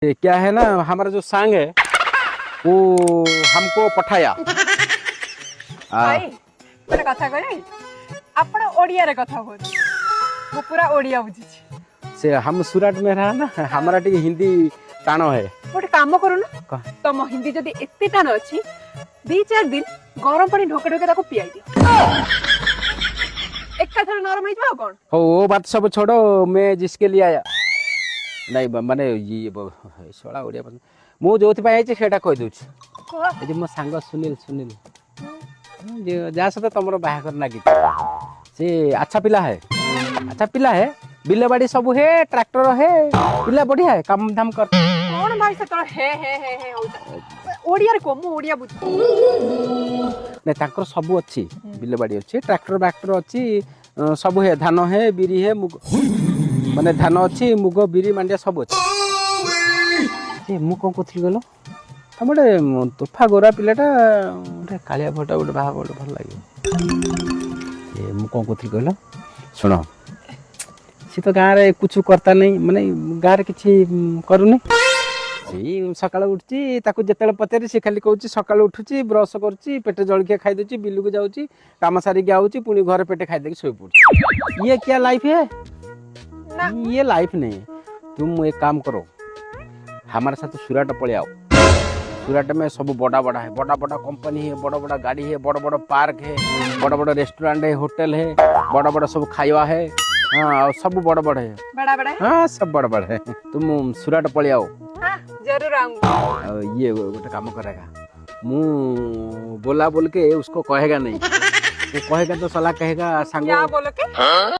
ये क्या है ना, हमारा जो सांग है वो हमको पठाया। भाई ଗୋଟେ କଥା କହିବି ଆପଣ ଓଡିଆରେ କଥା କୁହନ୍ତୁ ମୁଁ ପୁରା ଓଡିଆ ବୁଝିଛି। से हम सूरत में रहा ना, हमारा टी हिंदी टाणो है। ଗୋଟେ କାମ କରୁନ ତମ ହିନ୍ଦୀ ଯଦି ଏତେ ଟାଣ ଅଛି 2-4 दिन गरम पानी ढोके ढोके ताको पियाई दियो एकाथर नरम ହେଇଯିବ ଆଉ କଣ। हो वो बात सब छोड़ो, मैं जिसके लिए आया नहीं माने ये सोला ओडिया मु जो आई सेटा कह दूची ये मो सांग सुनील सुनील जहाँ सहित तुम बाहागर लगी से अच्छा पिला है, अच्छा पिला है, बिल बाड़ी सब है, ट्रैक्टर है, पिला बढ़िया है, काम धाम कर कौन भाई से तोर हे हे हे हे ओडिया रे को मु ओडिया बुझ नहीं ताकर सब अच्छी बिल बाड़ी अच्छी, ट्रैक्टर बैक्टर अच्छी, सब है, धान है, बिरी है, मुग माने धान अच्छी, मुग बिरी मांडिया सब अच्छी। मु कौन कहती गल तुम गोटे तोफा गोरा पिलाटा गोटे कालिया भटा गोटे बाहा गोटे भल लगे। मु कौन कहती गल शुण सी तो गाँव में कुछ करता नहीं, माने गाँव में किसी करूनी, सकाल उठुची ताकू जिते पचारे सी खाली कहूँ सकाल उठुची ब्रश करुच्ची पेटे जलखिया खाई दूची बिलू को जाऊँगी काम सारिकी आऊँगी पुणी घर पेटे खाई देके शोई पड़ुची। ये क्या लाइफ है? ये लाइफ नहीं। तुम एक काम करो हमारे साथ सूरत पले आओ। सूरत में सब बड़ा बड़ा है, बड़ा बड़ा कंपनी है, बड़ा बड़ा गाड़ी है, बड़ा बड़ा पार्क है, बड़ा बड़ा रेस्टोरेंट है, होटल है, बड़ा बड़ा सब खावा है, हाँ सब बड़ा बड़ा है, बड़ा बड़ा हाँ सब बड़ा बड़ा है। तुम सूरत पले आओ। हाँ, जरूर आऊंगा। ये गोटे काम करेगा मु बोला बोल के उसको कहेगा नहीं, वो कहेगा तो सलाह कहेगा सांगो क्या बोलो के